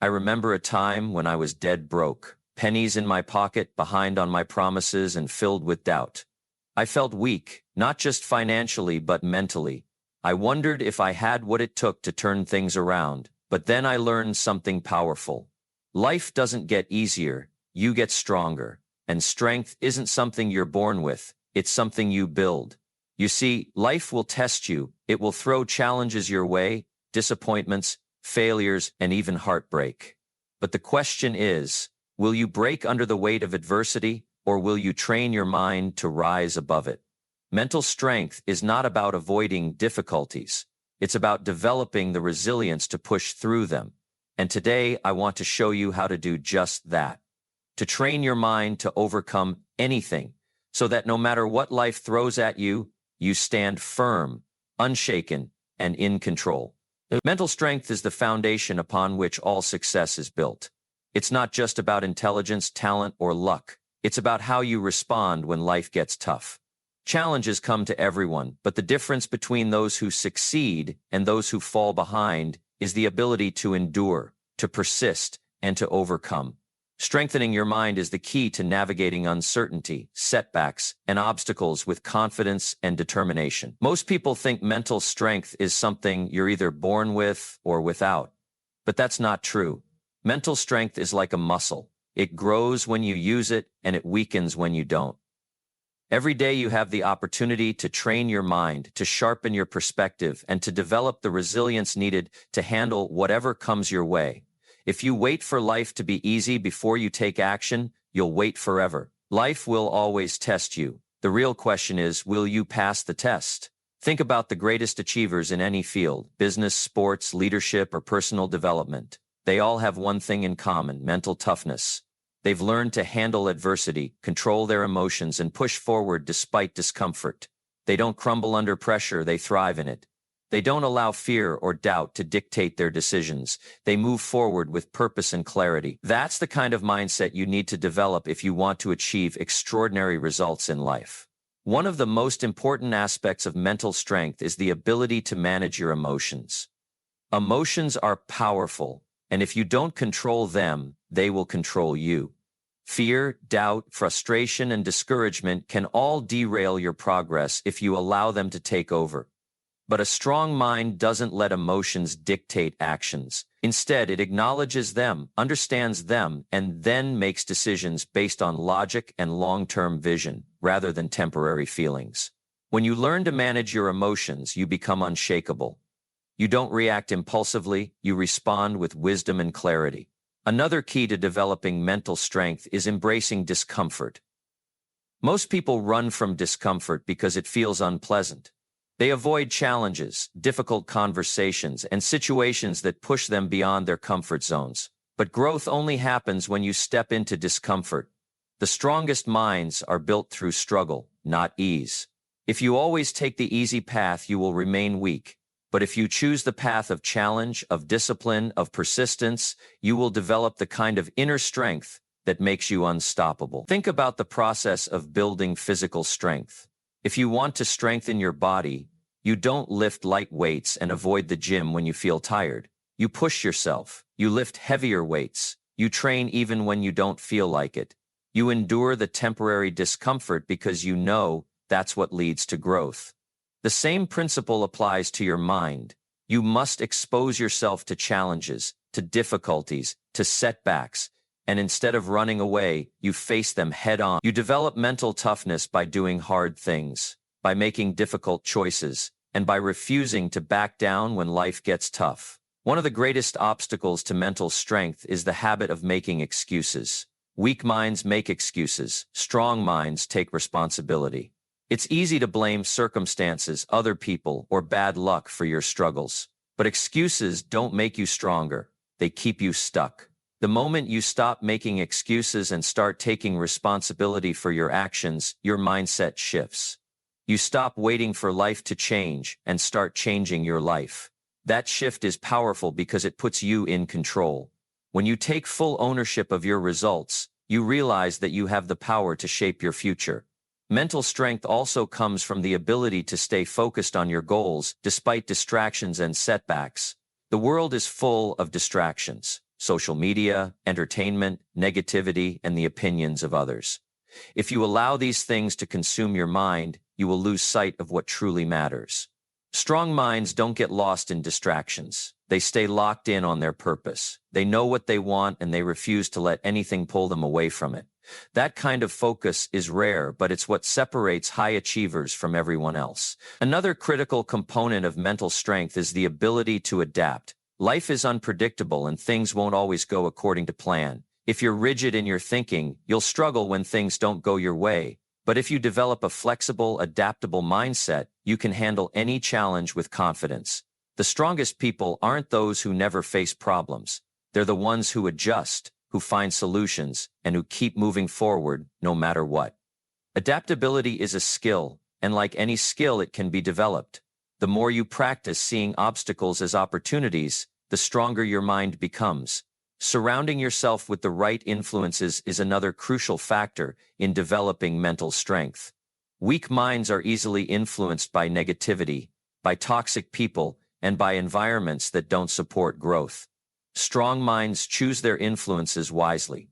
I remember a time when I was dead broke, pennies in my pocket, behind on my promises, and filled with doubt. I felt weak, not just financially but mentally. I wondered if I had what it took to turn things around, but then I learned something powerful. Life doesn't get easier, you get stronger, and strength isn't something you're born with, it's something you build. You see, life will test you, it will throw challenges your way, disappointments, failures, and even heartbreak. But the question is, will you break under the weight of adversity, or will you train your mind to rise above it? Mental strength is not about avoiding difficulties. It's about developing the resilience to push through them. And today, I want to show you how to do just that. To train your mind to overcome anything, so that no matter what life throws at you, you stand firm, unshaken, and in control. Mental strength is the foundation upon which all success is built. It's not just about intelligence, talent, or luck. It's about how you respond when life gets tough. Challenges come to everyone, but the difference between those who succeed and those who fall behind is the ability to endure, to persist, and to overcome. Strengthening your mind is the key to navigating uncertainty, setbacks, and obstacles with confidence and determination. Most people think mental strength is something you're either born with or without. But that's not true. Mental strength is like a muscle. It grows when you use it, and it weakens when you don't. Every day you have the opportunity to train your mind, to sharpen your perspective, and to develop the resilience needed to handle whatever comes your way. If you wait for life to be easy before you take action, you'll wait forever. Life will always test you. The real question is, will you pass the test? Think about the greatest achievers in any field, business, sports, leadership, or personal development. They all have one thing in common: mental toughness. They've learned to handle adversity, control their emotions, and push forward despite discomfort. They don't crumble under pressure, they thrive in it. They don't allow fear or doubt to dictate their decisions. They move forward with purpose and clarity. That's the kind of mindset you need to develop if you want to achieve extraordinary results in life. One of the most important aspects of mental strength is the ability to manage your emotions. Emotions are powerful, and if you don't control them, they will control you. Fear, doubt, frustration, and discouragement can all derail your progress if you allow them to take over. But a strong mind doesn't let emotions dictate actions. Instead, it acknowledges them, understands them, and then makes decisions based on logic and long-term vision, rather than temporary feelings. When you learn to manage your emotions, you become unshakable. You don't react impulsively, you respond with wisdom and clarity. Another key to developing mental strength is embracing discomfort. Most people run from discomfort because it feels unpleasant. They avoid challenges, difficult conversations, and situations that push them beyond their comfort zones. But growth only happens when you step into discomfort. The strongest minds are built through struggle, not ease. If you always take the easy path, you will remain weak. But if you choose the path of challenge, of discipline, of persistence, you will develop the kind of inner strength that makes you unstoppable. Think about the process of building physical strength. If you want to strengthen your body, you don't lift light weights and avoid the gym when you feel tired. You push yourself. You lift heavier weights. You train even when you don't feel like it. You endure the temporary discomfort because you know that's what leads to growth. The same principle applies to your mind. You must expose yourself to challenges, to difficulties, to setbacks, and instead of running away, you face them head-on. You develop mental toughness by doing hard things, by making difficult choices, and by refusing to back down when life gets tough. One of the greatest obstacles to mental strength is the habit of making excuses. Weak minds make excuses. Strong minds take responsibility. It's easy to blame circumstances, other people, or bad luck for your struggles. But excuses don't make you stronger. They keep you stuck. The moment you stop making excuses and start taking responsibility for your actions, your mindset shifts. You stop waiting for life to change and start changing your life. That shift is powerful because it puts you in control. When you take full ownership of your results, you realize that you have the power to shape your future. Mental strength also comes from the ability to stay focused on your goals despite distractions and setbacks. The world is full of distractions. social media, entertainment, negativity, and the opinions of others. If you allow these things to consume your mind, you will lose sight of what truly matters. Strong minds don't get lost in distractions. They stay locked in on their purpose. They know what they want and they refuse to let anything pull them away from it. That kind of focus is rare, but it's what separates high achievers from everyone else. Another critical component of mental strength is the ability to adapt. Life is unpredictable and things won't always go according to plan. If you're rigid in your thinking, you'll struggle when things don't go your way. But if you develop a flexible, adaptable mindset, you can handle any challenge with confidence. The strongest people aren't those who never face problems. They're the ones who adjust, who find solutions, and who keep moving forward no matter what. Adaptability is a skill, and like any skill, it can be developed. The more you practice seeing obstacles as opportunities, the stronger your mind becomes. Surrounding yourself with the right influences is another crucial factor in developing mental strength. Weak minds are easily influenced by negativity, by toxic people, and by environments that don't support growth. Strong minds choose their influences wisely.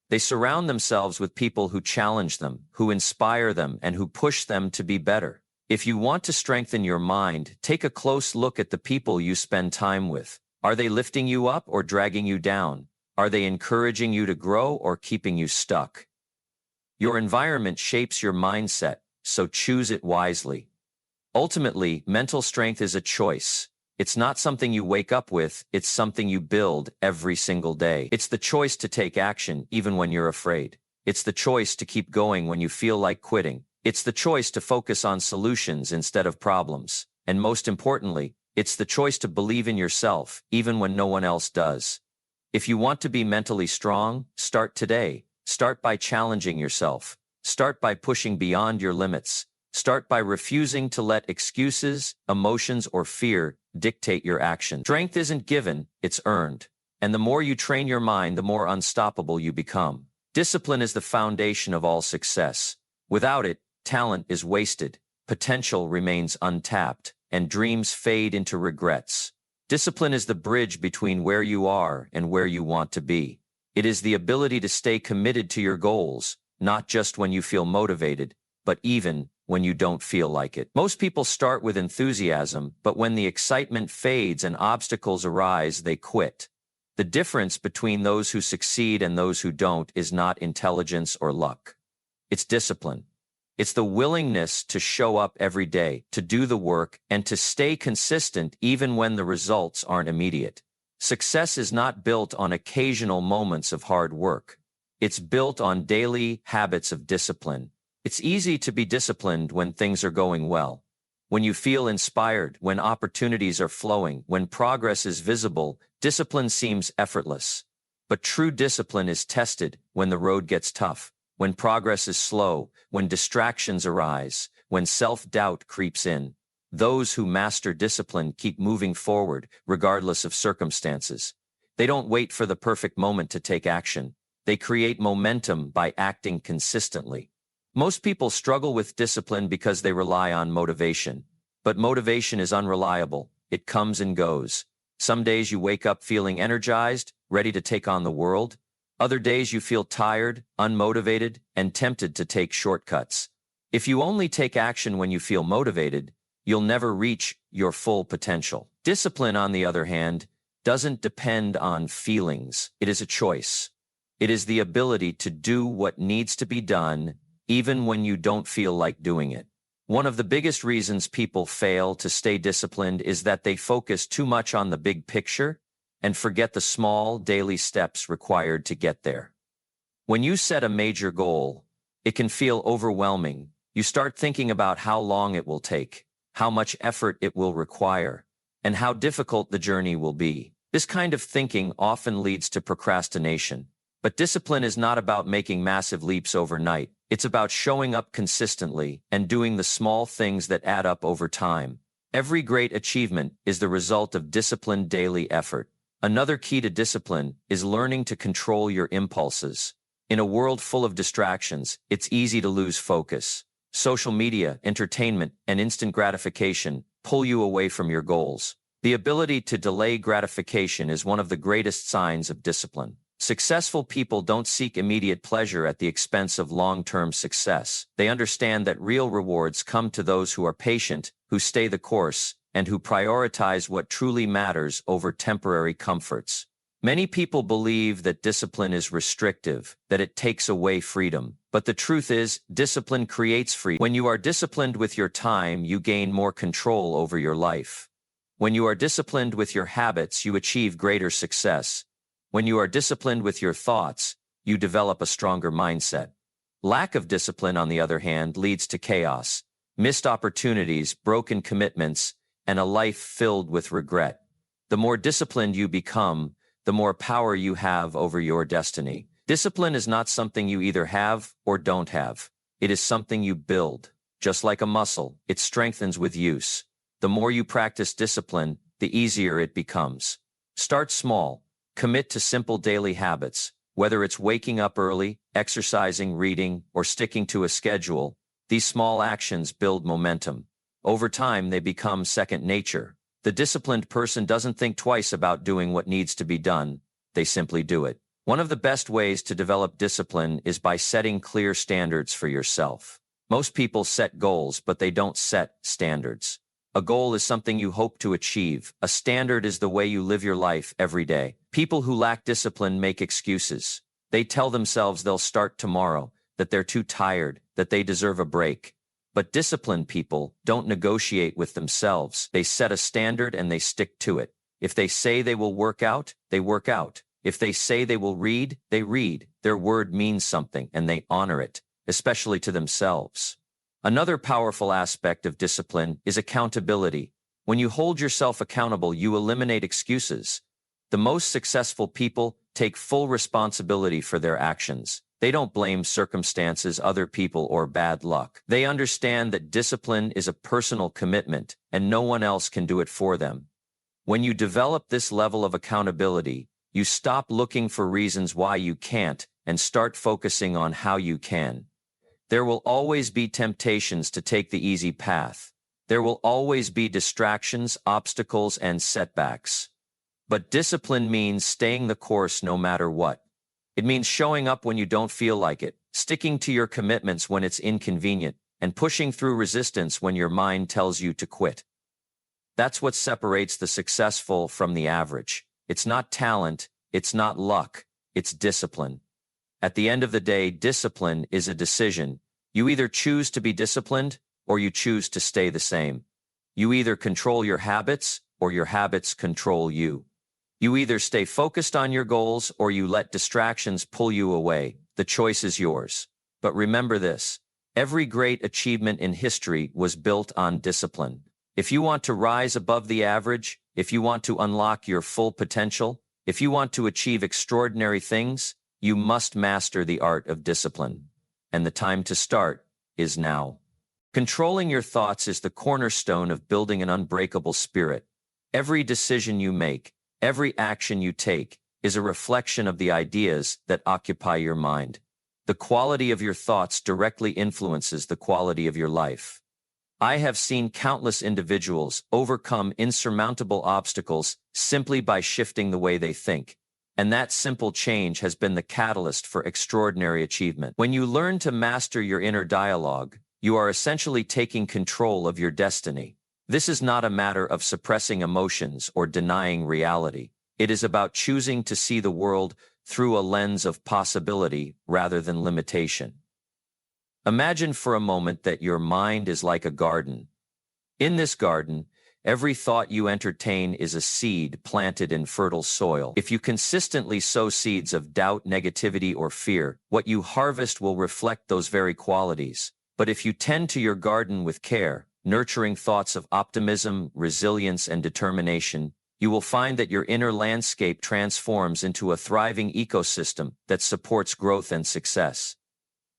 They surround themselves with people who challenge them, who inspire them, and who push them to be better. If you want to strengthen your mind, take a close look at the people you spend time with. Are they lifting you up or dragging you down? Are they encouraging you to grow or keeping you stuck? Your environment shapes your mindset, so choose it wisely. Ultimately, mental strength is a choice. It's not something you wake up with, it's something you build every single day. It's the choice to take action even when you're afraid. It's the choice to keep going when you feel like quitting. It's the choice to focus on solutions instead of problems. And most importantly, it's the choice to believe in yourself, even when no one else does. If you want to be mentally strong, start today. Start by challenging yourself. Start by pushing beyond your limits. Start by refusing to let excuses, emotions, or fear dictate your action. Strength isn't given, it's earned. And the more you train your mind, the more unstoppable you become. Discipline is the foundation of all success. Without it, talent is wasted, potential remains untapped, and dreams fade into regrets. Discipline is the bridge between where you are and where you want to be. It is the ability to stay committed to your goals, not just when you feel motivated, but even when you don't feel like it. Most people start with enthusiasm, but when the excitement fades and obstacles arise, they quit. The difference between those who succeed and those who don't is not intelligence or luck. It's discipline. It's the willingness to show up every day, to do the work, and to stay consistent even when the results aren't immediate. Success is not built on occasional moments of hard work. It's built on daily habits of discipline. It's easy to be disciplined when things are going well. When you feel inspired, when opportunities are flowing, when progress is visible, discipline seems effortless. But true discipline is tested when the road gets tough, when progress is slow, when distractions arise, when self-doubt creeps in. Those who master discipline keep moving forward, regardless of circumstances. They don't wait for the perfect moment to take action. They create momentum by acting consistently. Most people struggle with discipline because they rely on motivation. But motivation is unreliable. It comes and goes. Some days you wake up feeling energized, ready to take on the world. Other days you feel tired, unmotivated, and tempted to take shortcuts. If you only take action when you feel motivated, you'll never reach your full potential. Discipline, on the other hand, doesn't depend on feelings. It is a choice. It is the ability to do what needs to be done, even when you don't feel like doing it. One of the biggest reasons people fail to stay disciplined is that they focus too much on the big picture and forget the small daily steps required to get there. When you set a major goal, it can feel overwhelming. You start thinking about how long it will take, how much effort it will require, and how difficult the journey will be. This kind of thinking often leads to procrastination. But discipline is not about making massive leaps overnight. It's about showing up consistently and doing the small things that add up over time. Every great achievement is the result of disciplined daily effort. Another key to discipline is learning to control your impulses. In a world full of distractions, it's easy to lose focus. Social media, entertainment, and instant gratification pull you away from your goals. The ability to delay gratification is one of the greatest signs of discipline. Successful people don't seek immediate pleasure at the expense of long-term success. They understand that real rewards come to those who are patient, who stay the course, and who prioritize what truly matters over temporary comforts. Many people believe that discipline is restrictive, that it takes away freedom. But the truth is, discipline creates freedom. When you are disciplined with your time, you gain more control over your life. When you are disciplined with your habits, you achieve greater success. When you are disciplined with your thoughts, you develop a stronger mindset. Lack of discipline, on the other hand, leads to chaos, missed opportunities, broken commitments, and a life filled with regret. The more disciplined you become, the more power you have over your destiny. Discipline is not something you either have or don't have. It is something you build. Just like a muscle, it strengthens with use. The more you practice discipline, the easier it becomes. Start small. Commit to simple daily habits. Whether it's waking up early, exercising, reading, or sticking to a schedule, these small actions build momentum. Over time, they become second nature. The disciplined person doesn't think twice about doing what needs to be done. They simply do it. One of the best ways to develop discipline is by setting clear standards for yourself. Most people set goals, but they don't set standards. A goal is something you hope to achieve. A standard is the way you live your life every day. People who lack discipline make excuses. They tell themselves they'll start tomorrow, that they're too tired, that they deserve a break. But disciplined people don't negotiate with themselves. They set a standard and they stick to it. If they say they will work out, they work out. If they say they will read, they read. Their word means something and they honor it, especially to themselves. Another powerful aspect of discipline is accountability. When you hold yourself accountable, you eliminate excuses. The most successful people take full responsibility for their actions. They don't blame circumstances, other people, or bad luck. They understand that discipline is a personal commitment, and no one else can do it for them. When you develop this level of accountability, you stop looking for reasons why you can't and start focusing on how you can. There will always be temptations to take the easy path. There will always be distractions, obstacles, and setbacks. But discipline means staying the course no matter what. It means showing up when you don't feel like it, sticking to your commitments when it's inconvenient, and pushing through resistance when your mind tells you to quit. That's what separates the successful from the average. It's not talent, it's not luck, it's discipline. At the end of the day, discipline is a decision. You either choose to be disciplined or you choose to stay the same. You either control your habits or your habits control you. You either stay focused on your goals or you let distractions pull you away. The choice is yours. But remember this: every great achievement in history was built on discipline. If you want to rise above the average, if you want to unlock your full potential, if you want to achieve extraordinary things, you must master the art of discipline. And the time to start is now. Controlling your thoughts is the cornerstone of building an unbreakable spirit. Every decision you make, every action you take, is a reflection of the ideas that occupy your mind. The quality of your thoughts directly influences the quality of your life. I have seen countless individuals overcome insurmountable obstacles simply by shifting the way they think. And that simple change has been the catalyst for extraordinary achievement. When you learn to master your inner dialogue, you are essentially taking control of your destiny. This is not a matter of suppressing emotions or denying reality. It is about choosing to see the world through a lens of possibility rather than limitation. Imagine for a moment that your mind is like a garden. In this garden, every thought you entertain is a seed planted in fertile soil. If you consistently sow seeds of doubt, negativity, or fear, what you harvest will reflect those very qualities. But if you tend to your garden with care, nurturing thoughts of optimism, resilience, and determination, you will find that your inner landscape transforms into a thriving ecosystem that supports growth and success.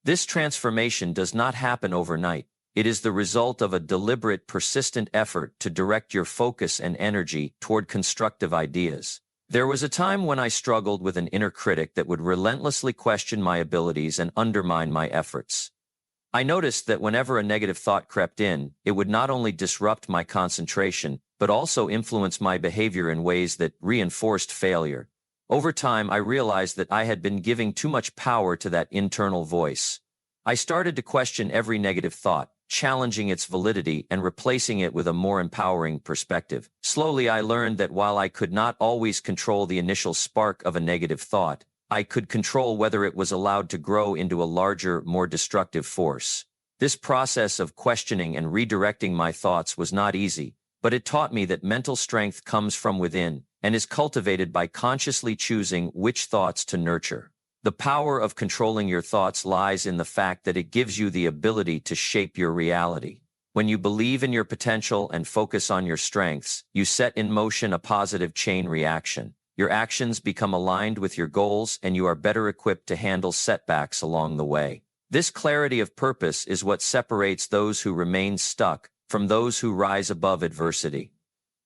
This transformation does not happen overnight. It is the result of a deliberate, persistent effort to direct your focus and energy toward constructive ideas. There was a time when I struggled with an inner critic that would relentlessly question my abilities and undermine my efforts. I noticed that whenever a negative thought crept in, it would not only disrupt my concentration, but also influenced my behavior in ways that reinforced failure. Over time, I realized that I had been giving too much power to that internal voice. I started to question every negative thought, challenging its validity and replacing it with a more empowering perspective. Slowly, I learned that while I could not always control the initial spark of a negative thought, I could control whether it was allowed to grow into a larger, more destructive force. This process of questioning and redirecting my thoughts was not easy, but it taught me that mental strength comes from within and is cultivated by consciously choosing which thoughts to nurture. The power of controlling your thoughts lies in the fact that it gives you the ability to shape your reality. When you believe in your potential and focus on your strengths, you set in motion a positive chain reaction. Your actions become aligned with your goals and you are better equipped to handle setbacks along the way. This clarity of purpose is what separates those who remain stuck from those who rise above adversity.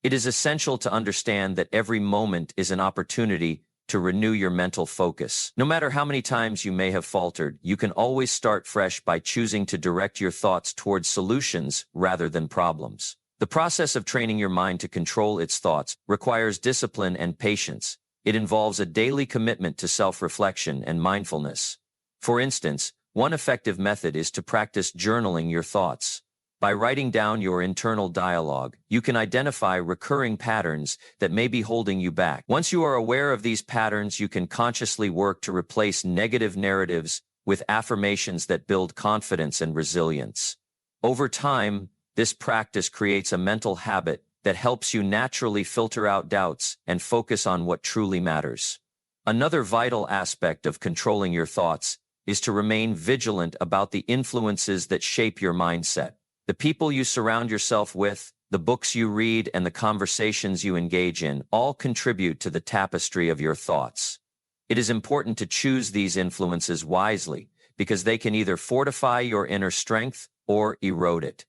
It is essential to understand that every moment is an opportunity to renew your mental focus. No matter how many times you may have faltered, you can always start fresh by choosing to direct your thoughts towards solutions rather than problems. The process of training your mind to control its thoughts requires discipline and patience. It involves a daily commitment to self-reflection and mindfulness. For instance, one effective method is to practice journaling your thoughts. By writing down your internal dialogue, you can identify recurring patterns that may be holding you back. Once you are aware of these patterns, you can consciously work to replace negative narratives with affirmations that build confidence and resilience. Over time, this practice creates a mental habit that helps you naturally filter out doubts and focus on what truly matters. Another vital aspect of controlling your thoughts is to remain vigilant about the influences that shape your mindset. The people you surround yourself with, the books you read, and the conversations you engage in all contribute to the tapestry of your thoughts. It is important to choose these influences wisely because they can either fortify your inner strength or erode it.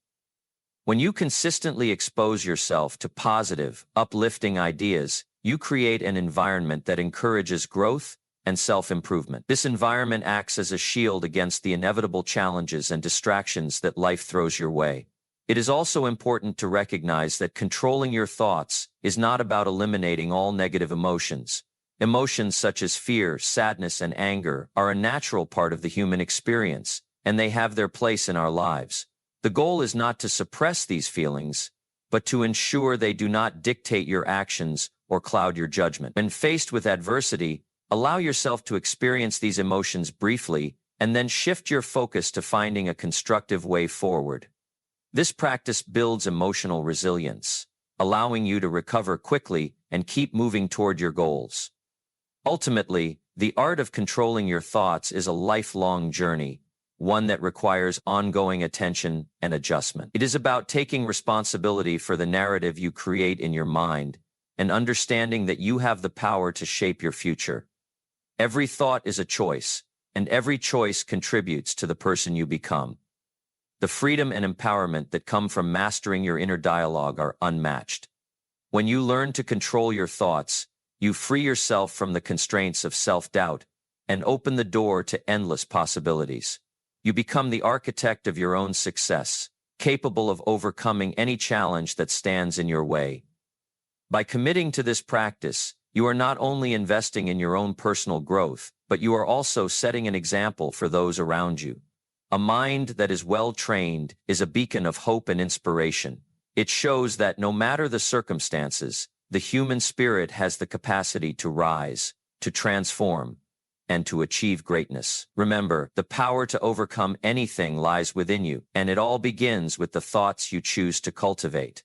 When you consistently expose yourself to positive, uplifting ideas, you create an environment that encourages growth and self-improvement. This environment acts as a shield against the inevitable challenges and distractions that life throws your way. It is also important to recognize that controlling your thoughts is not about eliminating all negative emotions. Emotions such as fear, sadness, and anger are a natural part of the human experience, and they have their place in our lives. The goal is not to suppress these feelings, but to ensure they do not dictate your actions or cloud your judgment. When faced with adversity, allow yourself to experience these emotions briefly and then shift your focus to finding a constructive way forward. This practice builds emotional resilience, allowing you to recover quickly and keep moving toward your goals. Ultimately, the art of controlling your thoughts is a lifelong journey, one that requires ongoing attention and adjustment. It is about taking responsibility for the narrative you create in your mind and understanding that you have the power to shape your future. Every thought is a choice, and every choice contributes to the person you become. The freedom and empowerment that come from mastering your inner dialogue are unmatched. When you learn to control your thoughts, you free yourself from the constraints of self-doubt and open the door to endless possibilities. You become the architect of your own success, capable of overcoming any challenge that stands in your way. By committing to this practice, you are not only investing in your own personal growth, but you are also setting an example for those around you. A mind that is well trained is a beacon of hope and inspiration. It shows that no matter the circumstances, the human spirit has the capacity to rise, to transform, and to achieve greatness. Remember, the power to overcome anything lies within you, and it all begins with the thoughts you choose to cultivate.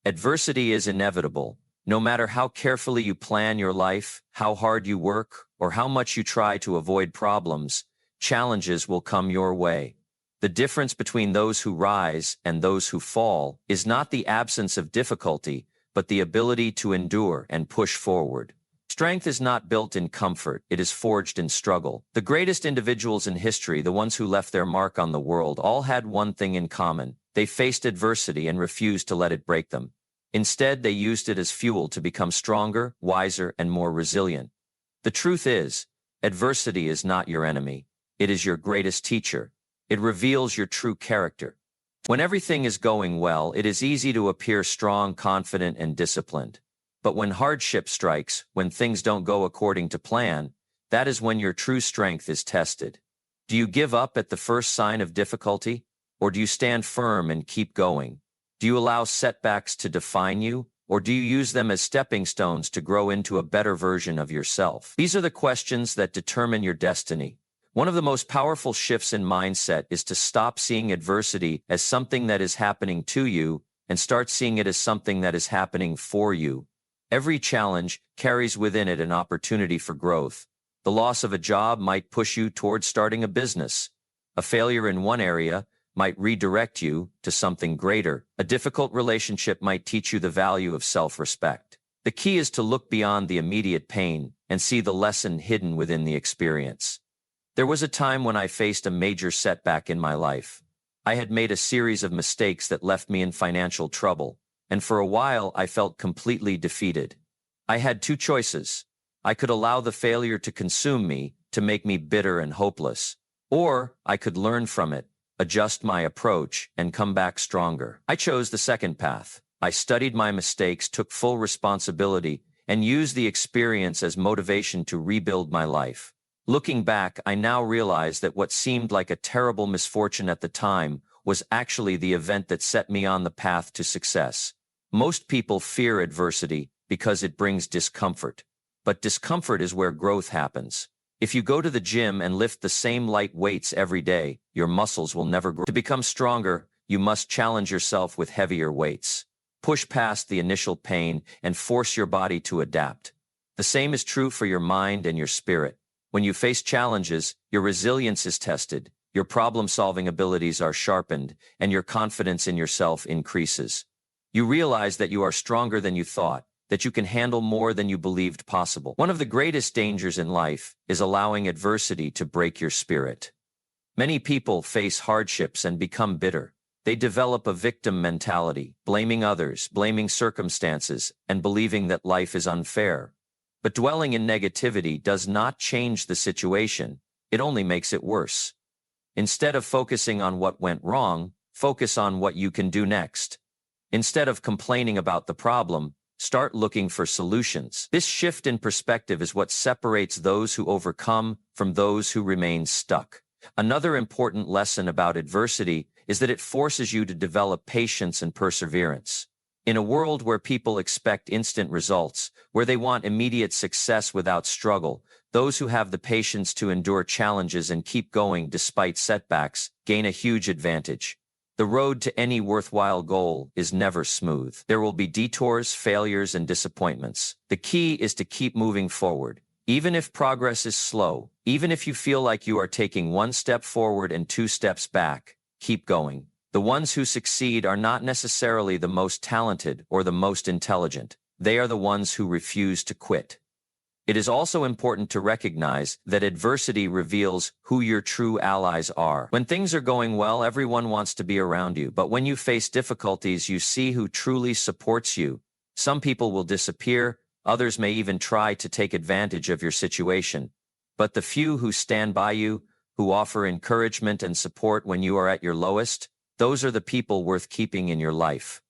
Adversity is inevitable. No matter how carefully you plan your life, how hard you work, or how much you try to avoid problems, challenges will come your way. The difference between those who rise and those who fall is not the absence of difficulty, but the ability to endure and push forward. Strength is not built in comfort, it is forged in struggle. The greatest individuals in history, the ones who left their mark on the world, all had one thing in common. They faced adversity and refused to let it break them. Instead, they used it as fuel to become stronger, wiser, and more resilient. The truth is, adversity is not your enemy. It is your greatest teacher. It reveals your true character. When everything is going well, it is easy to appear strong, confident, and disciplined. But when hardship strikes, when things don't go according to plan, that is when your true strength is tested. Do you give up at the first sign of difficulty? Or do you stand firm and keep going? Do you allow setbacks to define you? Or do you use them as stepping stones to grow into a better version of yourself? These are the questions that determine your destiny. One of the most powerful shifts in mindset is to stop seeing adversity as something that is happening to you and start seeing it as something that is happening for you. Every challenge carries within it an opportunity for growth. The loss of a job might push you towards starting a business. A failure in one area might redirect you to something greater. A difficult relationship might teach you the value of self-respect. The key is to look beyond the immediate pain and see the lesson hidden within the experience. There was a time when I faced a major setback in my life. I had made a series of mistakes that left me in financial trouble, and for a while I felt completely defeated. I had two choices. I could allow the failure to consume me, to make me bitter and hopeless, or I could learn from it, adjust my approach, and come back stronger. I chose the second path. I studied my mistakes, took full responsibility, and used the experience as motivation to rebuild my life. Looking back, I now realize that what seemed like a terrible misfortune at the time was actually the event that set me on the path to success. Most people fear adversity because it brings discomfort. But discomfort is where growth happens. If you go to the gym and lift the same light weights every day, your muscles will never grow. To become stronger, you must challenge yourself with heavier weights. Push past the initial pain and force your body to adapt. The same is true for your mind and your spirit. When you face challenges, your resilience is tested, your problem-solving abilities are sharpened, and your confidence in yourself increases. You realize that you are stronger than you thought, that you can handle more than you believed possible. One of the greatest dangers in life is allowing adversity to break your spirit. Many people face hardships and become bitter. They develop a victim mentality, blaming others, blaming circumstances, and believing that life is unfair. But dwelling in negativity does not change the situation, it only makes it worse. Instead of focusing on what went wrong, focus on what you can do next. Instead of complaining about the problem, start looking for solutions. This shift in perspective is what separates those who overcome from those who remain stuck. Another important lesson about adversity is that it forces you to develop patience and perseverance. In a world where people expect instant results, where they want immediate success without struggle, those who have the patience to endure challenges and keep going despite setbacks gain a huge advantage. The road to any worthwhile goal is never smooth. There will be detours, failures, and disappointments. The key is to keep moving forward. Even if progress is slow, even if you feel like you are taking one step forward and two steps back, keep going. The ones who succeed are not necessarily the most talented or the most intelligent. They are the ones who refuse to quit. It is also important to recognize that adversity reveals who your true allies are. When things are going well, everyone wants to be around you, but when you face difficulties, you see who truly supports you. Some people will disappear, others may even try to take advantage of your situation. But the few who stand by you, who offer encouragement and support when you are at your lowest, those are the people worth keeping in your life.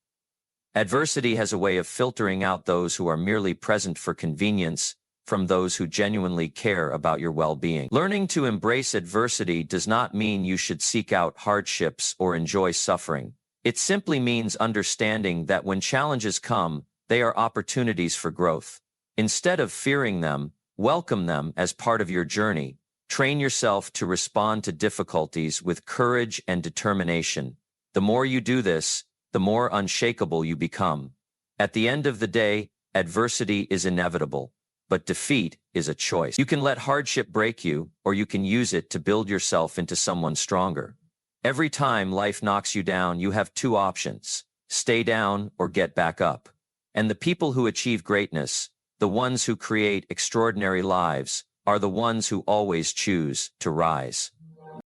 Adversity has a way of filtering out those who are merely present for convenience from those who genuinely care about your well-being. Learning to embrace adversity does not mean you should seek out hardships or enjoy suffering. It simply means understanding that when challenges come, they are opportunities for growth. Instead of fearing them, welcome them as part of your journey. Train yourself to respond to difficulties with courage and determination. The more you do this, the more unshakable you become. At the end of the day, adversity is inevitable, but defeat is a choice. You can let hardship break you, or you can use it to build yourself into someone stronger. Every time life knocks you down, you have two options: stay down or get back up. And the people who achieve greatness, the ones who create extraordinary lives, are the ones who always choose to rise.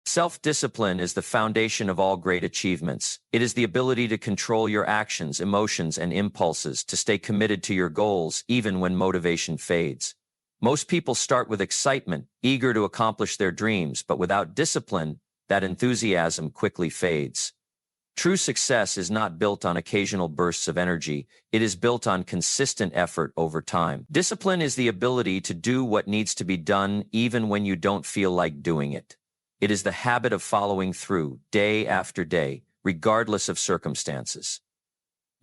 Self-discipline is the foundation of all great achievements. It is the ability to control your actions, emotions, and impulses, to stay committed to your goals even when motivation fades. Most people start with excitement, eager to accomplish their dreams, but without discipline, that enthusiasm quickly fades. True success is not built on occasional bursts of energy, it is built on consistent effort over time. Discipline is the ability to do what needs to be done even when you don't feel like doing it. It is the habit of following through, day after day, regardless of circumstances.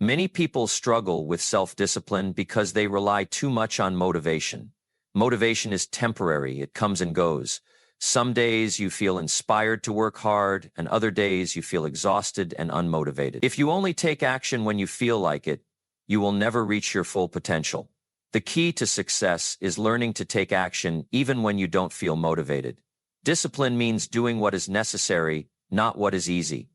Many people struggle with self-discipline because they rely too much on motivation. Motivation is temporary, it comes and goes. Some days you feel inspired to work hard, and other days you feel exhausted and unmotivated. If you only take action when you feel like it, you will never reach your full potential. The key to success is learning to take action even when you don't feel motivated. Discipline means doing what is necessary, not what is easy.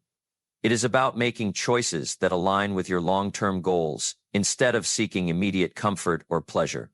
It is about making choices that align with your long-term goals instead of seeking immediate comfort or pleasure.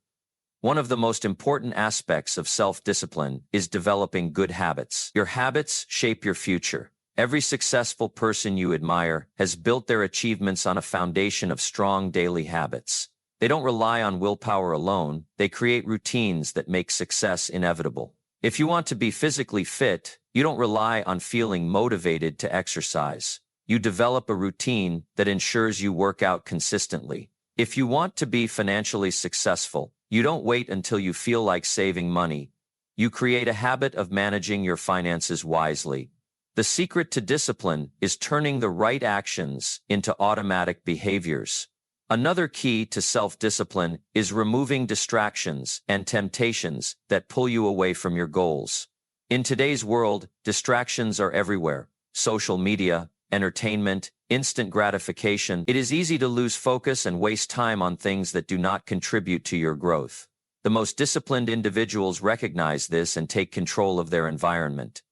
One of the most important aspects of self-discipline is developing good habits. Your habits shape your future. Every successful person you admire has built their achievements on a foundation of strong daily habits. They don't rely on willpower alone, they create routines that make success inevitable. If you want to be physically fit, you don't rely on feeling motivated to exercise. You develop a routine that ensures you work out consistently. If you want to be financially successful, you don't wait until you feel like saving money. You create a habit of managing your finances wisely. The secret to discipline is turning the right actions into automatic behaviors. Another key to self-discipline is removing distractions and temptations that pull you away from your goals. In today's world, distractions are everywhere. Social media, entertainment, instant gratification. It is easy to lose focus and waste time on things that do not contribute to your growth. The most disciplined individuals recognize this and take control of their environment.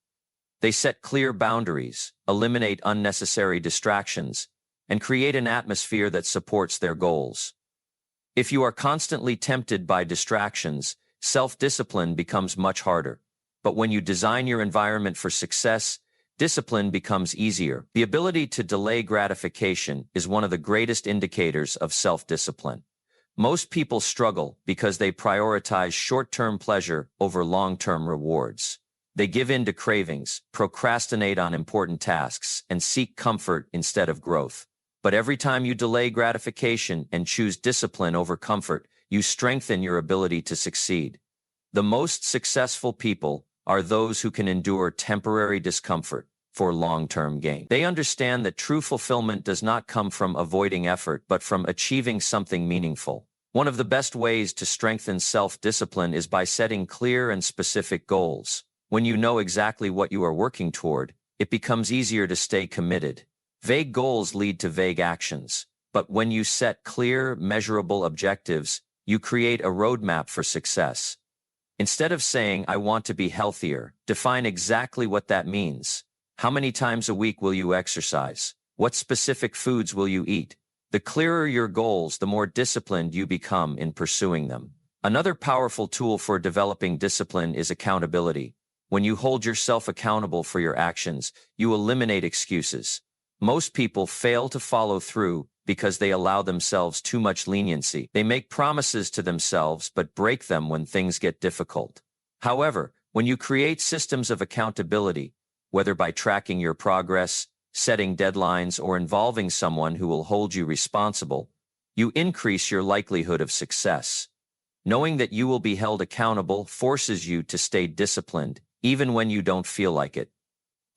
They set clear boundaries, eliminate unnecessary distractions, and create an atmosphere that supports their goals. If you are constantly tempted by distractions, self-discipline becomes much harder. But when you design your environment for success, discipline becomes easier. The ability to delay gratification is one of the greatest indicators of self-discipline. Most people struggle because they prioritize short-term pleasure over long-term rewards. They give in to cravings, procrastinate on important tasks, and seek comfort instead of growth. But every time you delay gratification and choose discipline over comfort, you strengthen your ability to succeed. The most successful people are those who can endure temporary discomfort for long-term gain. They understand that true fulfillment does not come from avoiding effort but from achieving something meaningful. One of the best ways to strengthen self-discipline is by setting clear and specific goals. When you know exactly what you are working toward, it becomes easier to stay committed. Vague goals lead to vague actions, but when you set clear, measurable objectives, you create a roadmap for success. Instead of saying, "I want to be healthier," define exactly what that means. How many times a week will you exercise? What specific foods will you eat? The clearer your goals, the more disciplined you become in pursuing them. Another powerful tool for developing discipline is accountability. When you hold yourself accountable for your actions, you eliminate excuses. Most people fail to follow through because they allow themselves too much leniency. They make promises to themselves but break them when things get difficult. However, when you create systems of accountability, whether by tracking your progress, setting deadlines, or involving someone who will hold you responsible, you increase your likelihood of success. Knowing that you will be held accountable forces you to stay disciplined, even when you don't feel like it.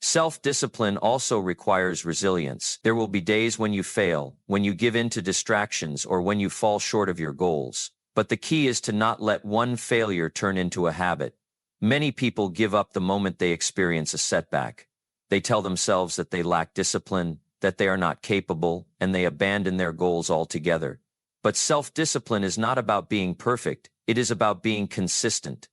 Self-discipline also requires resilience. There will be days when you fail, when you give in to distractions, or when you fall short of your goals. But the key is to not let one failure turn into a habit. Many people give up the moment they experience a setback. They tell themselves that they lack discipline, that they are not capable, and they abandon their goals altogether. But self-discipline is not about being perfect, it is about being consistent.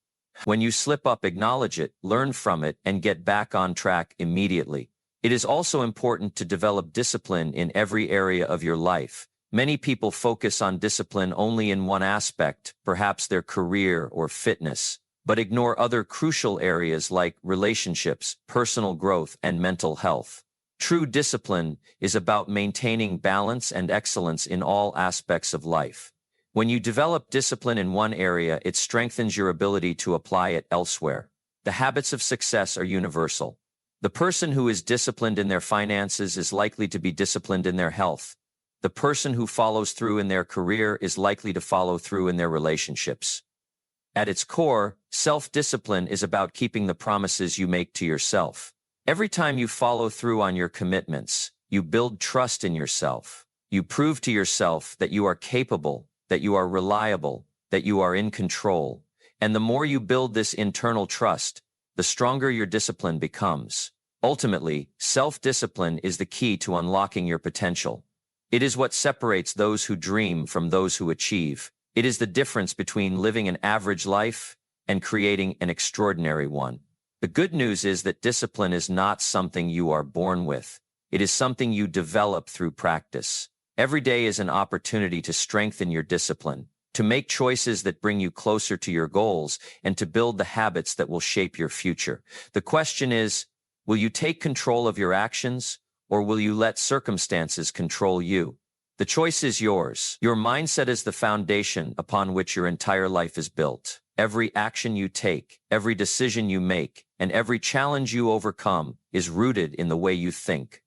When you slip up, acknowledge it, learn from it, and get back on track immediately. It is also important to develop discipline in every area of your life. Many people focus on discipline only in one aspect, perhaps their career or fitness, but ignore other crucial areas like relationships, personal growth, and mental health. True discipline is about maintaining balance and excellence in all aspects of life. When you develop discipline in one area, it strengthens your ability to apply it elsewhere. The habits of success are universal. The person who is disciplined in their finances is likely to be disciplined in their health. The person who follows through in their career is likely to follow through in their relationships. At its core, self-discipline is about keeping the promises you make to yourself. Every time you follow through on your commitments, you build trust in yourself. You prove to yourself that you are capable, that you are reliable, that you are in control. And the more you build this internal trust, the stronger your discipline becomes. Ultimately, self-discipline is the key to unlocking your potential. It is what separates those who dream from those who achieve. It is the difference between living an average life and creating an extraordinary one. The good news is that discipline is not something you are born with. It is something you develop through practice. Every day is an opportunity to strengthen your discipline, to make choices that bring you closer to your goals, and to build the habits that will shape your future. The question is, will you take control of your actions, or will you let circumstances control you? The choice is yours. Your mindset is the foundation upon which your entire life is built. Every action you take, every decision you make, and every challenge you overcome is rooted in the way you think.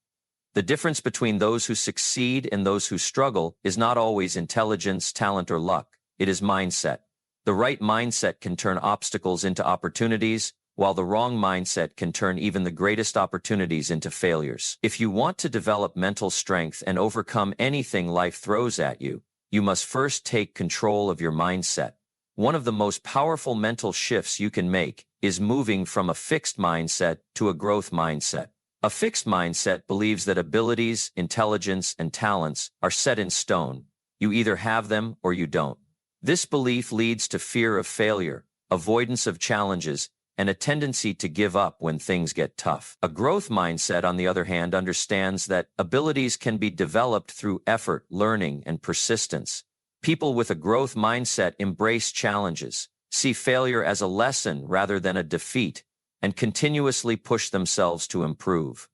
The difference between those who succeed and those who struggle is not always intelligence, talent, or luck. It is mindset. The right mindset can turn obstacles into opportunities, while the wrong mindset can turn even the greatest opportunities into failures. If you want to develop mental strength and overcome anything life throws at you, you must first take control of your mindset. One of the most powerful mental shifts you can make is moving from a fixed mindset to a growth mindset. A fixed mindset believes that abilities, intelligence, and talents are set in stone. You either have them or you don't. This belief leads to fear of failure, avoidance of challenges, and a tendency to give up when things get tough. A growth mindset, on the other hand, understands that abilities can be developed through effort, learning, and persistence. People with a growth mindset embrace challenges, see failure as a lesson rather than a defeat, and continuously push themselves to improve.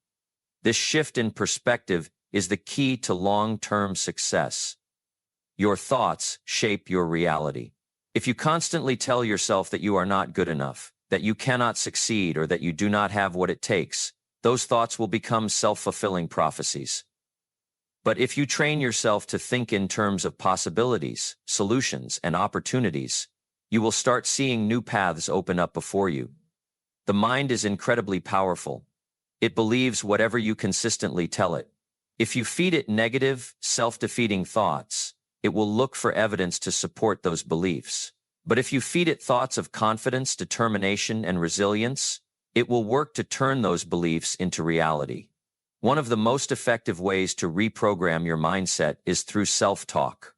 This shift in perspective is the key to long-term success. Your thoughts shape your reality. If you constantly tell yourself that you are not good enough, that you cannot succeed, or that you do not have what it takes, those thoughts will become self-fulfilling prophecies. But if you train yourself to think in terms of possibilities, solutions, and opportunities, you will start seeing new paths open up before you. The mind is incredibly powerful. It believes whatever you consistently tell it. If you feed it negative, self-defeating thoughts, it will look for evidence to support those beliefs. But if you feed it thoughts of confidence, determination, and resilience, it will work to turn those beliefs into reality. One of the most effective ways to reprogram your mindset is through self-talk.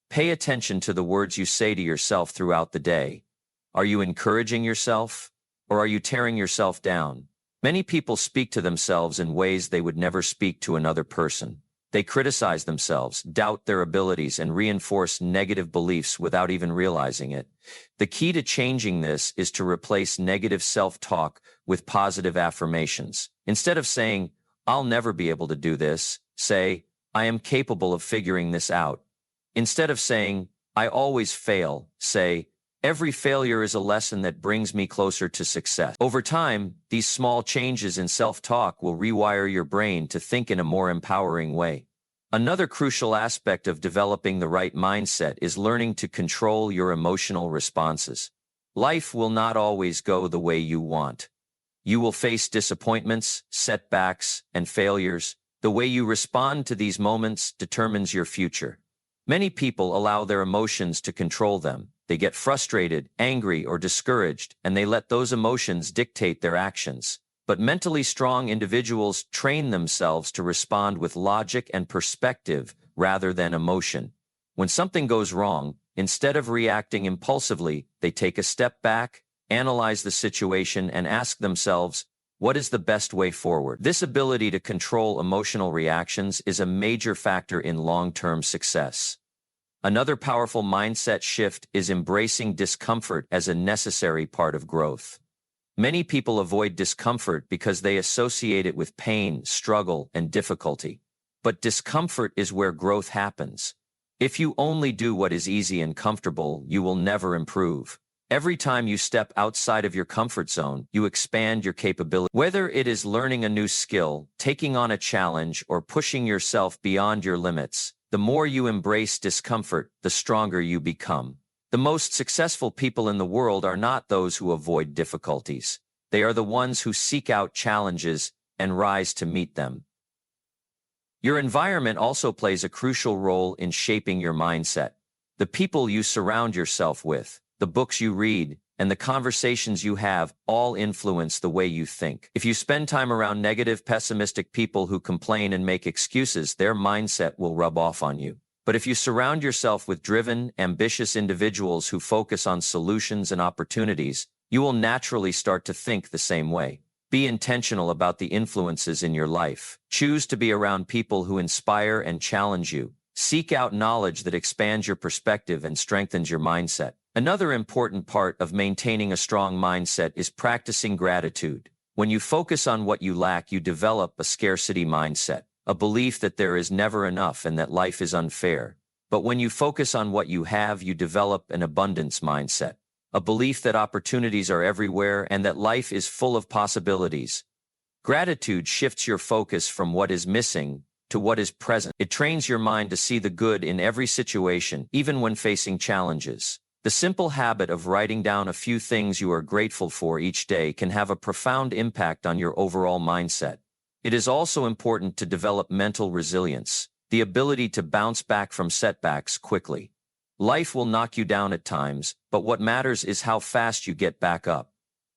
Pay attention to the words you say to yourself throughout the day. Are you encouraging yourself, or are you tearing yourself down? Many people speak to themselves in ways they would never speak to another person. They criticize themselves, doubt their abilities, and reinforce negative beliefs without even realizing it. The key to changing this is to replace negative self-talk with positive affirmations. Instead of saying, "I'll never be able to do this," say, "I am capable of figuring this out." Instead of saying, "I always fail," say, "Every failure is a lesson that brings me closer to success." Over time, these small changes in self-talk will rewire your brain to think in a more empowering way. Another crucial aspect of developing the right mindset is learning to control your emotional responses. Life will not always go the way you want. You will face disappointments, setbacks, and failures. The way you respond to these moments determines your future. Many people allow their emotions to control them. They get frustrated, angry, or discouraged, and they let those emotions dictate their actions. But mentally strong individuals train themselves to respond with logic and perspective rather than emotion. When something goes wrong, instead of reacting impulsively, they take a step back, analyze the situation, and ask themselves, what is the best way forward? This ability to control emotional reactions is a major factor in long-term success. Another powerful mindset shift is embracing discomfort as a necessary part of growth. Many people avoid discomfort because they associate it with pain, struggle, and difficulty. But discomfort is where growth happens. If you only do what is easy and comfortable, you will never improve. Every time you step outside of your comfort zone, you expand your capability. Whether it is learning a new skill, taking on a challenge, or pushing yourself beyond your limits, the more you embrace discomfort, the stronger you become. The most successful people in the world are not those who avoid difficulties. They are the ones who seek out challenges and rise to meet them. Your environment also plays a crucial role in shaping your mindset. The people you surround yourself with, the books you read, and the conversations you have all influence the way you think. If you spend time around negative, pessimistic people who complain and make excuses, their mindset will rub off on you. But if you surround yourself with driven, ambitious individuals who focus on solutions and opportunities, you will naturally start to think the same way. Be intentional about the influences in your life. Choose to be around people who inspire and challenge you. Seek out knowledge that expands your perspective and strengthens your mindset. Another important part of maintaining a strong mindset is practicing gratitude. When you focus on what you lack, you develop a scarcity mindset, a belief that there is never enough and that life is unfair. But when you focus on what you have, you develop an abundance mindset, a belief that opportunities are everywhere and that life is full of possibilities. Gratitude shifts your focus from what is missing to what is present. It trains your mind to see the good in every situation, even when facing challenges. The simple habit of writing down a few things you are grateful for each day can have a profound impact on your overall mindset. It is also important to develop mental resilience, the ability to bounce back from setbacks quickly. Life will knock you down at times, but what matters is how fast you get back up.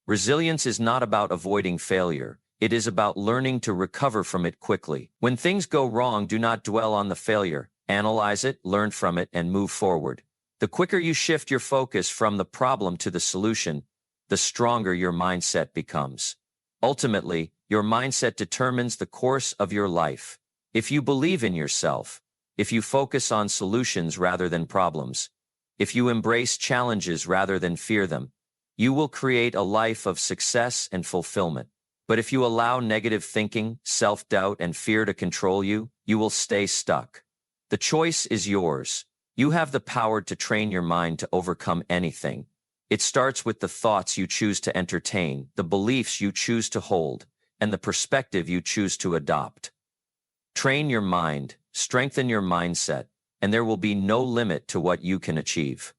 Resilience is not about avoiding failure. It is about learning to recover from it quickly. When things go wrong, do not dwell on the failure. Analyze it, learn from it, and move forward. The quicker you shift your focus from the problem to the solution, the stronger your mindset becomes. Ultimately, your mindset determines the course of your life. If you believe in yourself, if you focus on solutions rather than problems, if you embrace challenges rather than fear them, you will create a life of success and fulfillment. But if you allow negative thinking, self-doubt, and fear to control you, you will stay stuck. The choice is yours. You have the power to train your mind to overcome anything. It starts with the thoughts you choose to entertain, the beliefs you choose to hold, and the perspective you choose to adopt. Train your mind, strengthen your mindset, and there will be no limit to what you can achieve.